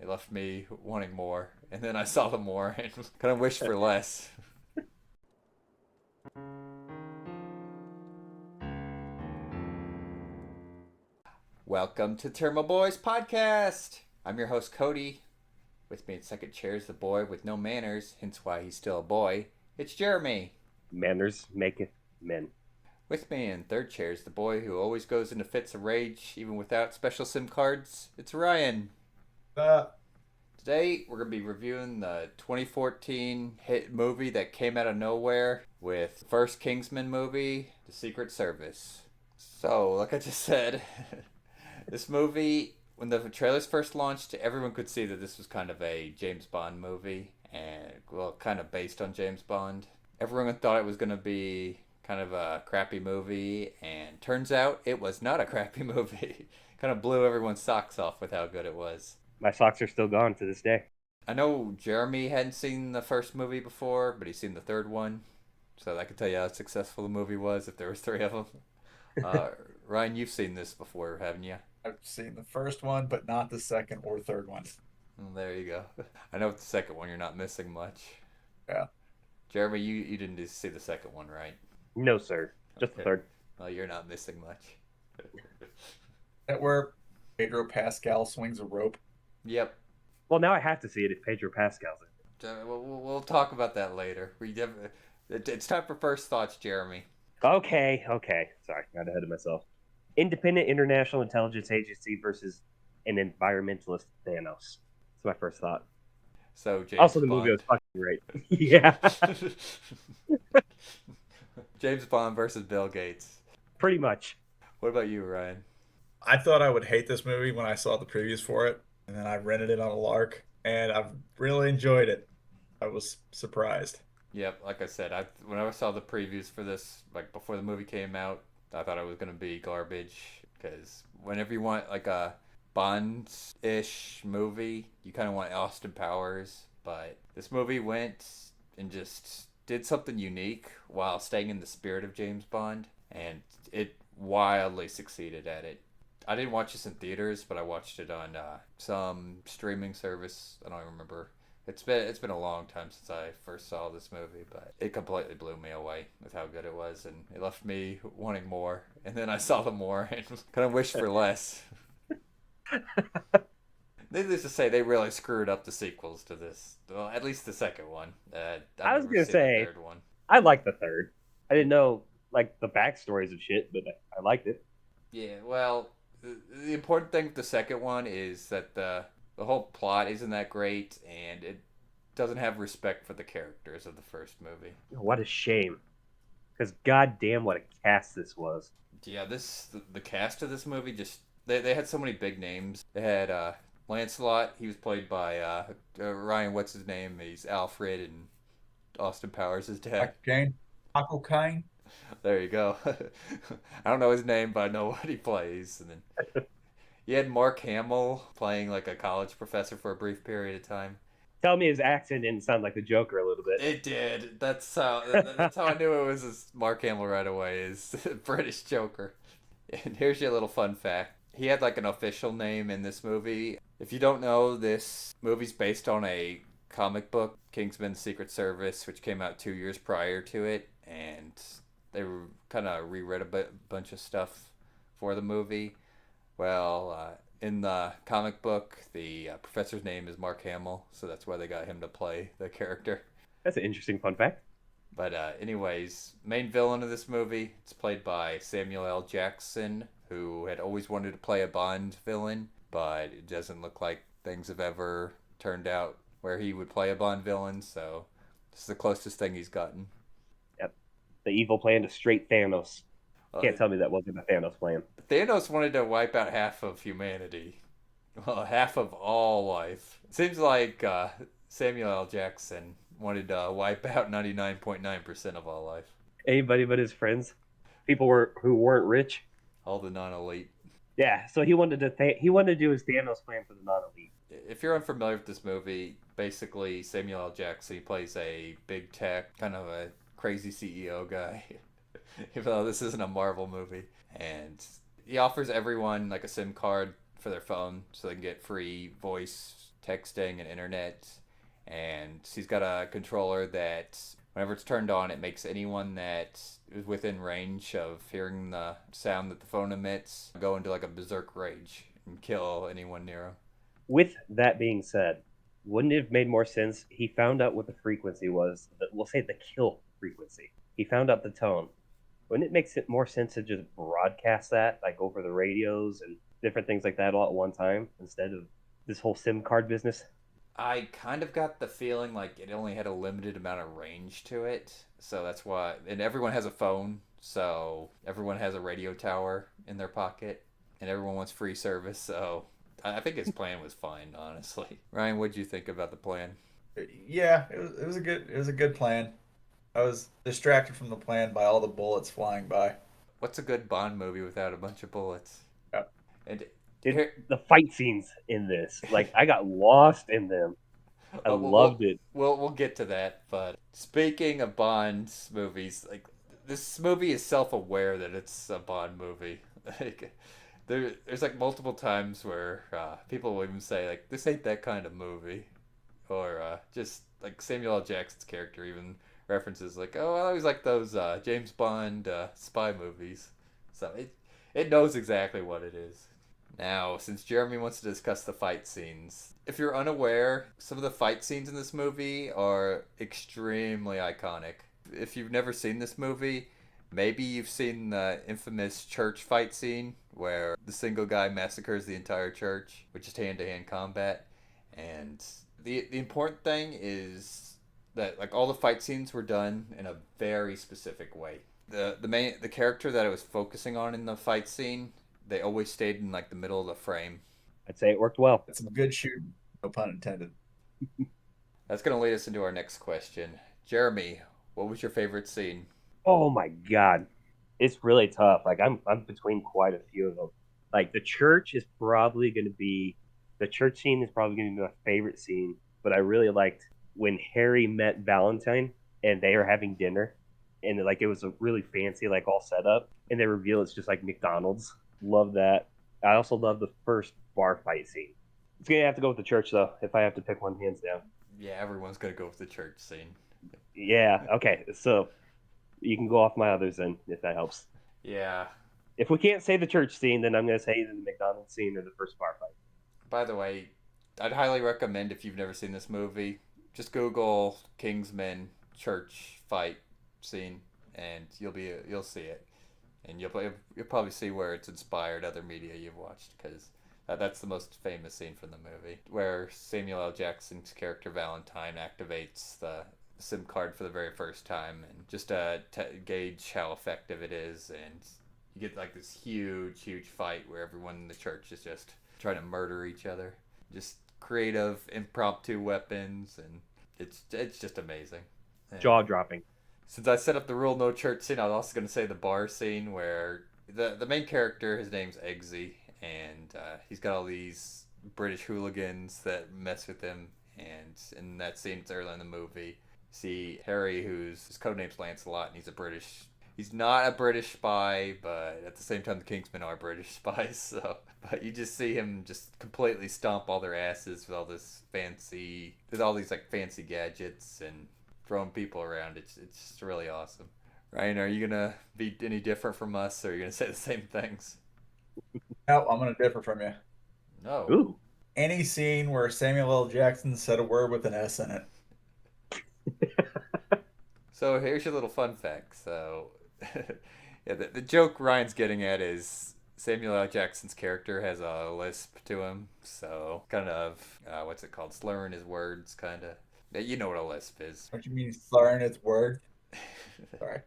it left me wanting more. And then I saw the more and kind of wished for less. Welcome to Tairimo Boys Podcast. I'm your host, Cody. With me in second chair is the boy with no manners, hence why he's still a boy. It's Jeremy. Manners maketh men. With me in third chair is the boy who always goes into fits of rage, even without special SIM cards. It's Ryan. Uh, Today, we're going to be reviewing the 2014 hit movie that came out of nowhere with the first Kingsman movie, The Secret Service. So, like I just said, this movie, when the trailers first launched, everyone could see that this was kind of a James Bond movie, and, well, kind of based on James Bond. Everyone thought it was going to be kind of a crappy movie, and turns out it was not a crappy movie. Kind of blew everyone's socks off with how good it was. My socks are still gone to this day. I know Jeremy hadn't seen the first movie before, but he's seen the third one. So I can tell you how successful the movie was if there was three of them. Uh, Ryan, you've seen this before, haven't you? I've seen the first one, but not the second or third one. Well, there you go. I know with the second one you're not missing much. Yeah. Jeremy, you didn't see the second one, right? No, sir. Just the Okay. third. Well, you're not missing much. That where Pedro Pascal swings a rope. Yep. Well, now I have to see it if Pedro Pascal's in We'll talk about that later. It's time for first thoughts, Jeremy. it. Okay. Sorry, got ahead of myself. Independent International Intelligence Agency versus an environmentalist Thanos. That's my first thought. So James Also, the Bond. movie was fucking great. Yeah, James Bond versus Bill Gates. pretty much. What about you, Ryan? I thought I would hate this movie when I saw the previews for it, and then I rented it on a lark, and I've really enjoyed it. I was surprised. Yep, like I said, when I saw the previews for this, like before the movie came out, I thought it was gonna be garbage. Because whenever you want like a Bond-ish movie, you kind of want Austin Powers. But this movie went and just did something unique while staying in the spirit of James Bond, and it wildly succeeded at it. I didn't watch this in theaters, but I watched it on some streaming service. I don't remember. It's been a long time since I first saw this movie, but it completely blew me away with how good it was, and it left me wanting more. And then I saw the more and kind of wished for less. Needless to say, they really screwed up the sequels to this. Well, at least the second one. I I've was never gonna seen say the third one. I liked the third. I didn't know like the backstories of shit, but I liked it. Yeah, well, the important thing with the second one is that the whole plot isn't that great, and it doesn't have respect for the characters of the first movie. What a shame. Because goddamn, what a cast this was. Yeah, the cast of this movie just they had so many big names. They had Lancelot. He was played by Ryan. What's his name? He's Alfred, and Austin Powers' his dad. Michael Caine, Michael Caine. There you go. I don't know his name, but I know what he plays. And then you had Mark Hamill playing like a college professor for a brief period of time. Tell me his accent didn't sound like the Joker a little bit. It did. That's how I knew it was Mark Hamill right away. Is British Joker. And here's your little fun fact. He had like an official name in this movie. If you don't know, this movie's based on a comic book, Kingsman: Secret Service, which came out 2 years prior to it, and they kind of reread bunch of stuff for the movie. Well, in the comic book, the professor's name is Mark Hamill, so that's why they got him to play the character. That's an interesting fun fact. But anyways, main villain of this movie, it's played by Samuel L. Jackson, who had always wanted to play a Bond villain, but it doesn't look like things have ever turned out where he would play a Bond villain, so this is the closest thing he's gotten. Yep. The evil plan to straight Thanos. Uh, Can't tell me that wasn't a Thanos plan. Thanos wanted to wipe out half of humanity. Well, half of all life. It seems like Samuel L. Jackson wanted to wipe out 99.9% of all life. Anybody but his friends. Who weren't rich. All the non-elite. Yeah, so he wanted to do his Thanos plan for the non-elite. If you're unfamiliar with this movie, basically Samuel L. Jackson, he plays a big tech, kind of a crazy CEO guy. Even though this isn't a Marvel movie. And he offers everyone like a SIM card for their phone so they can get free voice texting and internet, and she's got a controller that whenever it's turned on, it makes anyone that is within range of hearing the sound that the phone emits go into like a berserk rage and kill anyone near him. With that being said, wouldn't it have made more sense? He found out what the frequency was. We'll say the kill frequency. He found out the tone. Wouldn't it make more sense to just broadcast that, like over the radios and different things like that all at one time instead of this whole SIM card business? I kind of got the feeling like it only had a limited amount of range to it, so that's why. And everyone has a phone, so everyone has a radio tower in their pocket, and everyone wants free service. So I think his plan was fine, honestly. Ryan, what'd you think about the plan? Yeah, it was a good plan. I was distracted from the plan by all the bullets flying by. What's a good Bond movie without a bunch of bullets? Yeah. And Dude, the fight scenes in this, like I got lost in them. I loved it. We'll get to that. But speaking of Bond movies, like this movie is self-aware that it's a Bond movie. Like there's like multiple times where people will even say like this ain't that kind of movie, or just like Samuel L. Jackson's character even references like, oh, I always like those James Bond spy movies. So it knows exactly what it is. Now, since Jeremy wants to discuss the fight scenes, if you're unaware, some of the fight scenes in this movie are extremely iconic. If you've never seen this movie, maybe you've seen the infamous church fight scene where the single guy massacres the entire church, which is hand-to-hand combat. And the important thing is that like all the fight scenes were done in a very specific way. The character that I was focusing on in the fight scene, they always stayed in like the middle of the frame. I'd say it worked well. It's some good shooting, no pun intended. That's going to lead us into our next question. Jeremy, what was your favorite scene? Oh my god, it's really tough. Like I'm between quite a few of them. Like the church scene is probably going to be my favorite scene. But I really liked when Harry met Valentine and they are having dinner, and like it was a really fancy, like all set up, and they reveal it's just like McDonald's. Love that. I also love the first bar fight scene. It's gonna have to go with the church though, if I have to pick one hands down. Yeah, everyone's going to go with the church scene. Yeah, okay. So you can go off my others then, if that helps. Yeah. If we can't say the church scene, then I'm gonna say the McDonald's scene or the first bar fight. By the way, I'd highly recommend if you've never seen this movie, just Google Kingsman church fight scene, and you'll see it, and you'll probably see where it's inspired other media you've watched, because that's the most famous scene from the movie, where Samuel L. Jackson's character Valentine activates the SIM card for the very first time, and just to gauge how effective it is, and you get like this huge fight where everyone in the church is just trying to murder each other, just creative impromptu weapons, and it's just amazing. And Jaw dropping. since I set up the rule no church scene, I was also going to say the bar scene where the main character, his name's Eggsy, and he's got all these British hooligans that mess with him, and in that scene, it's early in the movie, see Harry, his codename's Lancelot, and he's not a British spy, but at the same time, the Kingsmen are British spies. So, but you just see him just completely stomp all their asses with all these like fancy gadgets and throwing people around. It's just really awesome. Ryan, are you gonna be any different from us, or are you gonna say the same things? No, I'm gonna differ from you. No. Ooh. Any scene where Samuel L. Jackson said a word with an S in it. So here's your little fun fact. So, yeah, the joke Ryan's getting at is Samuel L. Jackson's character has a lisp to him. So, kind of, what's it called? Slurring his words, kind of. Yeah, you know what a lisp is. What you mean slurring its word? Sorry.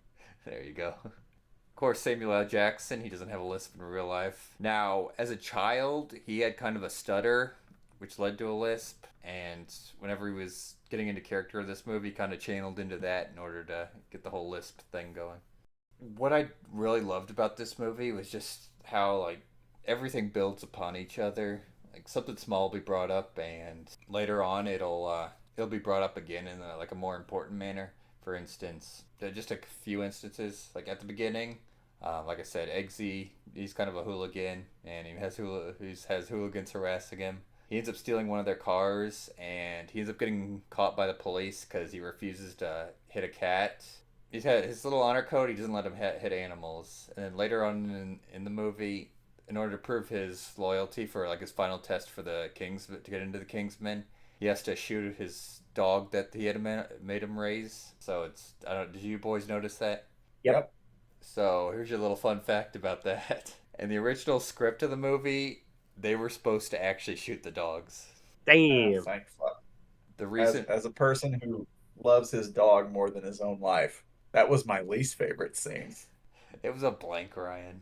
There you go. Of course, Samuel L. Jackson, he doesn't have a lisp in real life. Now, as a child, he had kind of a stutter, which led to a lisp. And whenever he was getting into character of this movie, kind of channeled into that in order to get the whole lisp thing going. What I really loved about this movie was just how like everything builds upon each other. Like something small will be brought up, and later on it'll be brought up again in like a more important manner. For instance, just a few instances. Like at the beginning, like I said, Eggsy, he's kind of a hooligan, and he has hooligans harassing him. He ends up stealing one of their cars, and he ends up getting caught by the police because he refuses to hit a cat. He's had his little honor code. He doesn't let him hit animals. And then later on in the movie, in order to prove his loyalty for like his final test for the Kings to get into the Kingsmen, he has to shoot his dog that he had made him raise. So it's I don't. Did you boys notice that? Yep. So here's your little fun fact about that. In the original script of the movie, they were supposed to actually shoot the dogs. Damn. Thank fuck. The reason As a person who loves his dog more than his own life, that was my least favorite scene. it was a blank, Ryan.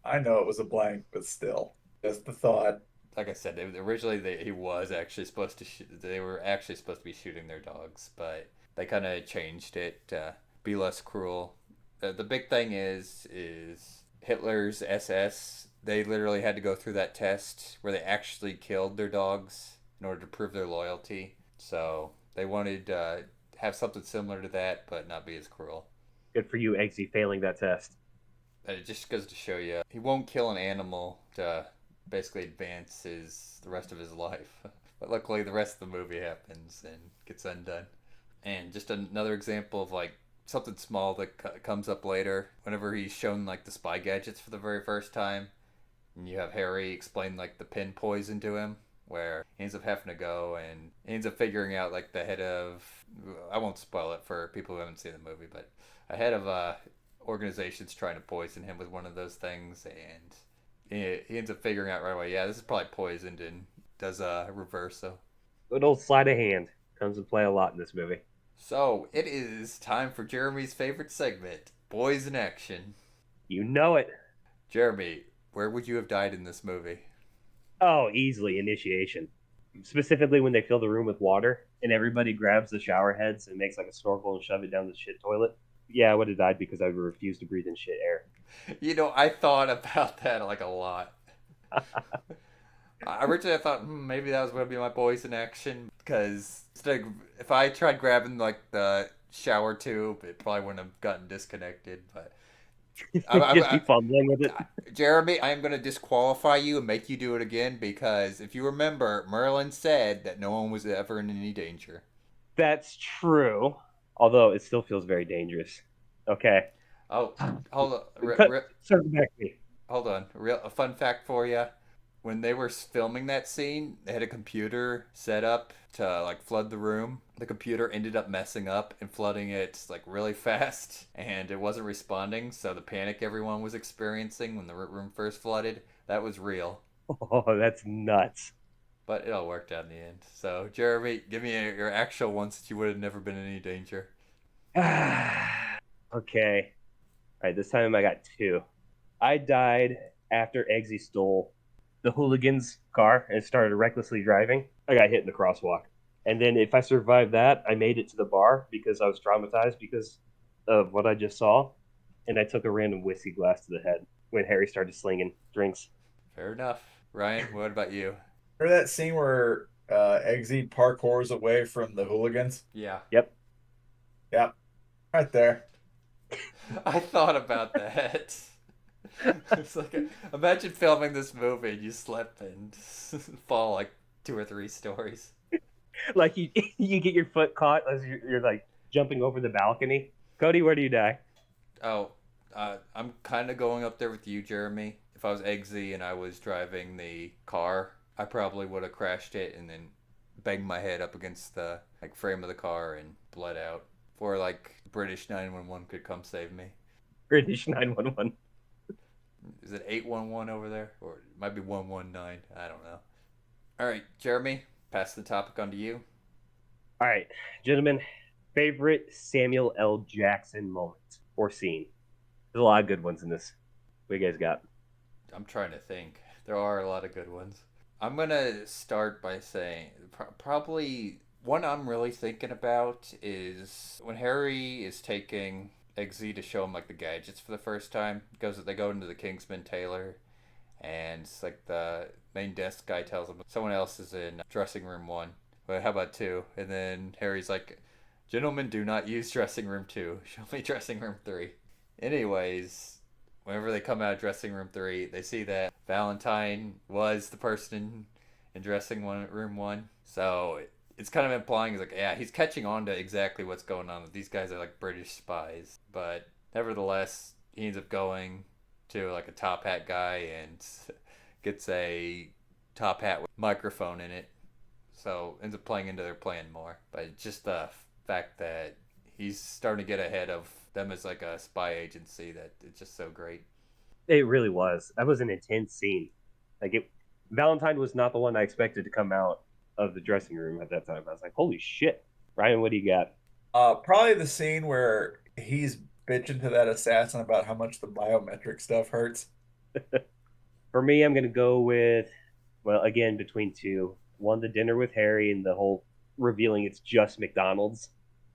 I know it was a blank, but still, just the thought. Like I said, originally he was actually supposed to they were actually supposed to be shooting their dogs, but they kind of changed it to be less cruel. The big thing is Hitler's SS. They literally had to go through that test where they actually killed their dogs in order to prove their loyalty. So they wanted to have something similar to that, but not be as cruel. Good for you, Eggsy, failing that test. It just goes to show you he won't kill an animal to basically advance the rest of his life. But luckily, the rest of the movie happens and gets undone. And just another example of like something small that comes up later. Whenever he's shown like the spy gadgets for the very first time, and you have Harry explain like the pin poison to him, where he ends up having to go and he ends up figuring out like the head of, I won't spoil it for people who haven't seen the movie, but a head of organization's trying to poison him with one of those things, and he ends up figuring out right away, yeah, this is probably poisoned, and does a reverso. Good old sleight of hand comes to play a lot in this movie. So it is time for Jeremy's favorite segment, Boys in Action. You know it. Jeremy, where would you have died in this movie? Oh, easily initiation. Specifically when they fill the room with water and everybody grabs the shower heads and makes like a snorkel and shove it down the shit toilet. Yeah, I would have died because I would refuse to breathe in shit air. You know, I thought about that like a lot. Originally, I thought maybe that was going to be my boys in action because if I tried grabbing like the shower tube, it probably wouldn't have gotten disconnected. But Just be fumbling with it. Jeremy, I am going to disqualify you and make you do it again because if you remember, Merlin said that no one was ever in any danger. That's true. Although it still feels very dangerous. Okay. Oh, hold on. Circle back to me. Hold on. A fun fact for you. When they were filming that scene, they had a computer set up to like flood the room. The computer ended up messing up and flooding it like really fast, and it wasn't responding. So the panic everyone was experiencing when the room first flooded, that was real. Oh, that's nuts. But it all worked out in the end. So Jeremy, give me your actual one since you would have never been in any danger. Okay. All right, this time I got two. I died after Eggsy stole the hooligan's car and started recklessly driving. I got hit in the crosswalk. And then if I survived that, I made it to the bar because I was traumatized because of what I just saw. And I took a random whiskey glass to the head when Harry started slinging drinks. Fair enough. Ryan, what about you? Remember that scene where Eggsy parkours away from the hooligans? Yeah. Yep. Yep. Right there. I thought about that. It's like imagine filming this movie and you slip and fall like 2 or 3 stories. Like you get your foot caught as you're like jumping over the balcony. Cody, where do you die? Oh, I'm kind of going up there with you, Jeremy. If I was Eggsy and I was driving the car, I probably would have crashed it and then banged my head up against the like frame of the car and bled out. Or like British 911 could come save me. British 911. Is it 811 over there? Or it might be 119. I don't know. All right, Jeremy, pass the topic on to you. All right, gentlemen, favorite Samuel L. Jackson moment or scene? There's a lot of good ones in this. What you guys got? I'm trying to think. There are a lot of good ones. I'm going to start by saying probably one I'm really thinking about is when Harry is taking Eggsy to show him like the gadgets for the first time. They go into the Kingsman tailor, and it's like the main desk guy tells him someone else is in dressing room 1. Well, how about 2? And then Harry's like, "Gentlemen, do not use dressing room 2. Show me dressing room 3." Anyways, whenever they come out of dressing room 3, they see that Valentine was the person in room one. So it's kind of implying he's like, yeah, he's catching on to exactly what's going on. These guys are like British spies, but nevertheless, he ends up going to like a top hat guy and gets a top hat with a microphone in it. So ends up playing into their plan more. But just the fact that he's starting to get ahead of them as like a spy agency, that it's just so great. It really was. That was an intense scene. Like it, Valentine was not the one I expected to come out of the dressing room at that time. I was like, holy shit. Ryan, what do you got? Probably the scene where he's bitching to that assassin about how much the biometric stuff hurts. For me, I'm going to go with, well, again, between two. One, the dinner with Harry and the whole revealing it's just McDonald's.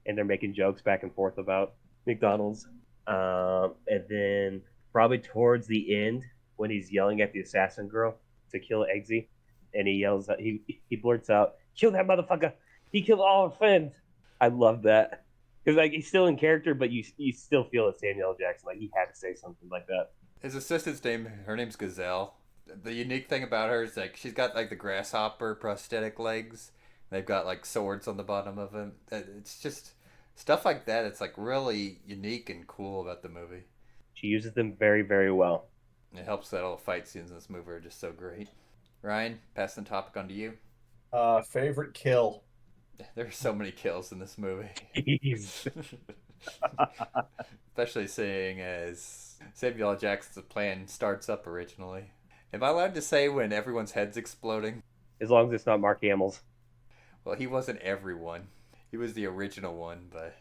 And they're making jokes back and forth about McDonald's. And then probably towards the end, when he's yelling at the assassin girl to kill Eggsy. And he yells, he blurts out, kill that motherfucker. He killed all our friends. I love that. Because like he's still in character, but you still feel it's Samuel L. Jackson. Like he had to say something like that. His assistant's name, her name's Gazelle. The unique thing about her is like she's got like the grasshopper prosthetic legs. They've got like swords on the bottom of them. It's just stuff like that. It's like really unique and cool about the movie. She uses them very, very well. It helps that all the fight scenes in this movie are just so great. Ryan, passing the topic on to you. Favorite kill. There are so many kills in this movie. Jeez. Especially seeing as Samuel L. Jackson's plan starts up originally. Am I allowed to say when everyone's head's exploding? As long as it's not Mark Hamill's. Well, he wasn't everyone. He was the original one, but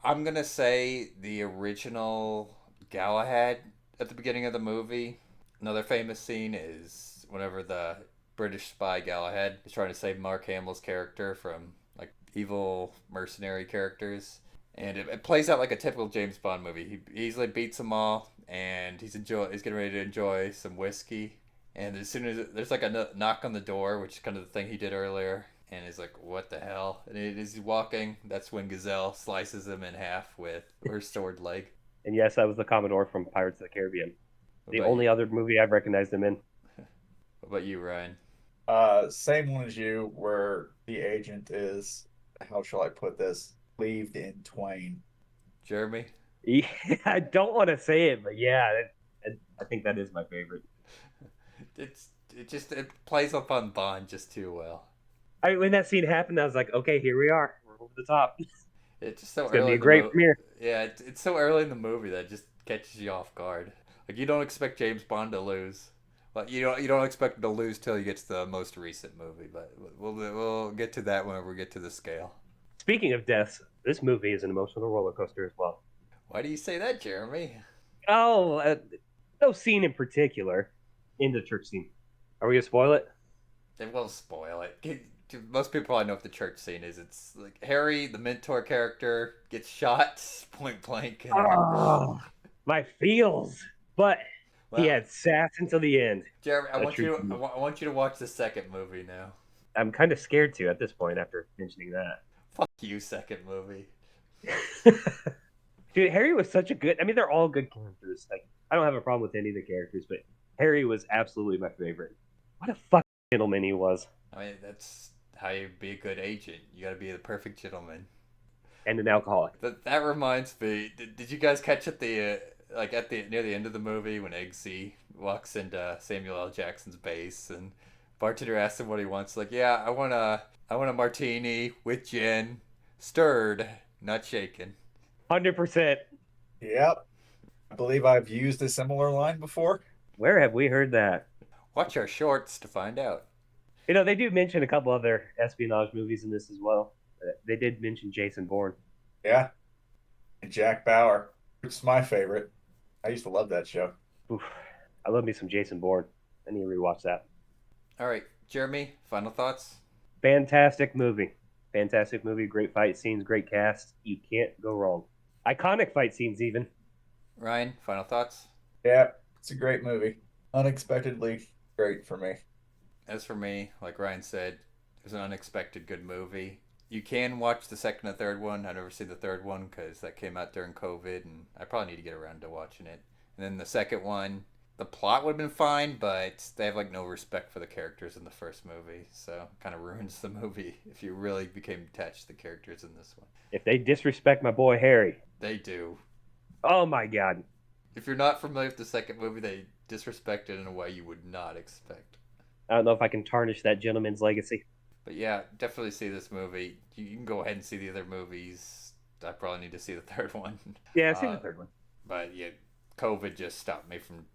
I'm going to say the original Galahad at the beginning of the movie. Another famous scene is whenever the British spy Galahad is trying to save Mark Hamill's character from like evil mercenary characters. And it plays out like a typical James Bond movie. He easily beats them all, and he's getting ready to enjoy some whiskey. And as soon as there's like a knock on the door, which is kind of the thing he did earlier, and he's like, "What the hell?" And as he's walking, that's when Gazelle slices him in half with her sword leg. And yes, that was the Commodore from Pirates of the Caribbean. The only other movie I've recognized him in. What about you, Ryan? Same one as you, where the agent is, how shall I put this, cleaved in twain. Jeremy? Yeah, I don't want to say it, but yeah, I think that is my favorite. It plays up on Bond just too well. When that scene happened, I was like, okay, here we are. We're over the top. It's just so It's gonna be a great premiere. Yeah, it's so early in the movie that it just catches you off guard. Like you don't expect James Bond to lose. Well, you don't expect him to lose till you get to the most recent movie, but we'll get to that whenever we get to the scale. Speaking of deaths, this movie is an emotional roller coaster as well. Why do you say that, Jeremy? Oh, no scene in particular in the church scene. Are we gonna spoil it? It will spoil it. Most people probably know what the church scene is. It's like Harry, the mentor character, gets shot point blank. Oh, my feels. But he had sass until the end. Jeremy, I want you to watch the second movie now. I'm kind of scared to at this point after mentioning that. Fuck you, second movie. Dude, Harry was such a good... I mean, they're all good characters. Like, I don't have a problem with any of the characters, but Harry was absolutely my favorite. What a fucking gentleman he was. I mean, that's how you be a good agent. You gotta be the perfect gentleman. And an alcoholic. That reminds me. Did you guys catch it near the end of the movie when Eggsy walks into Samuel L. Jackson's base and bartender asks him what he wants? Like, yeah, I want a martini with gin, stirred, not shaken. 100%. Yep. I believe I've used a similar line before. Where have we heard that? Watch our shorts to find out. You know, they do mention a couple other espionage movies in this as well. They did mention Jason Bourne. Yeah. And Jack Bauer, which is my favorite. I used to love that show. Oof. I love me some Jason Bourne. I need to rewatch that. All right, Jeremy, final thoughts? Fantastic movie. Fantastic movie. Great fight scenes. Great cast. You can't go wrong. Iconic fight scenes, even. Ryan, final thoughts? Yeah, it's a great movie. Unexpectedly great for me. As for me, like Ryan said, it was an unexpected good movie. You can watch the second and third one. I've never seen the third one because that came out during COVID, and I probably need to get around to watching it. And then the second one, the plot would have been fine, but they have like no respect for the characters in the first movie, so it kind of ruins the movie if you really became attached to the characters in this one. If they disrespect my boy Harry, They do. oh my god. If you're not familiar with the second movie, they disrespect it in a way you would not expect. I don't know if I can tarnish that gentleman's legacy. But yeah, definitely see this movie. You can go ahead and see the other movies. I probably need to see the third one. Yeah, I've seen the third one. But yeah, COVID just stopped me from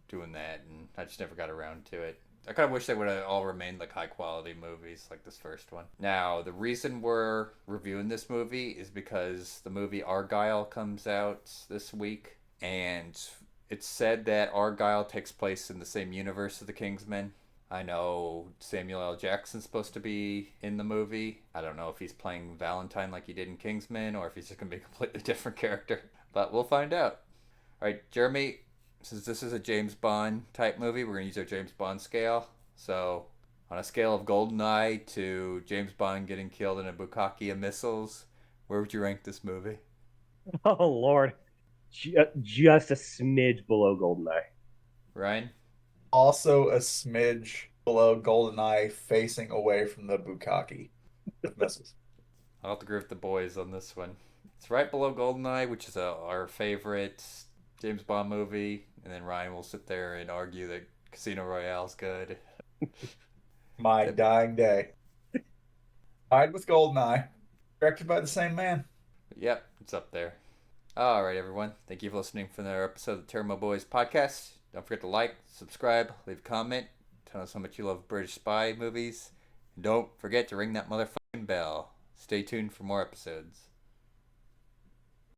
doing that, and I just never got around to it. I kind of wish they would have all remained like high quality movies like this first one. Now, the reason we're reviewing this movie is because the movie Argylle comes out this week, and it's said that Argylle takes place in the same universe as the Kingsman. I know Samuel L. Jackson's supposed to be in the movie. I don't know if he's playing Valentine like he did in Kingsman, or if he's just going to be a completely different character. But we'll find out. All right, Jeremy, since this is a James Bond type movie, we're going to use our James Bond scale. So, on a scale of GoldenEye to James Bond getting killed in a bukkake of missiles, where would you rank this movie? Oh Lord, just a smidge below GoldenEye. Ryan? Also a smidge below GoldenEye, facing away from the bukkake with missiles. I'll have to agree with the boys on this one. It's right below GoldenEye, which is our favorite James Bond movie, and then Ryan will sit there and argue that Casino Royale's good. My dying day. Tied with GoldenEye, directed by the same man. Yep, it's up there. All right, everyone. Thank you for listening for another episode of the Tairimo Boys podcast. Don't forget to like, subscribe, leave a comment. Tell us how much you love British Spy movies. And don't forget to ring that motherfucking bell. Stay tuned for more episodes.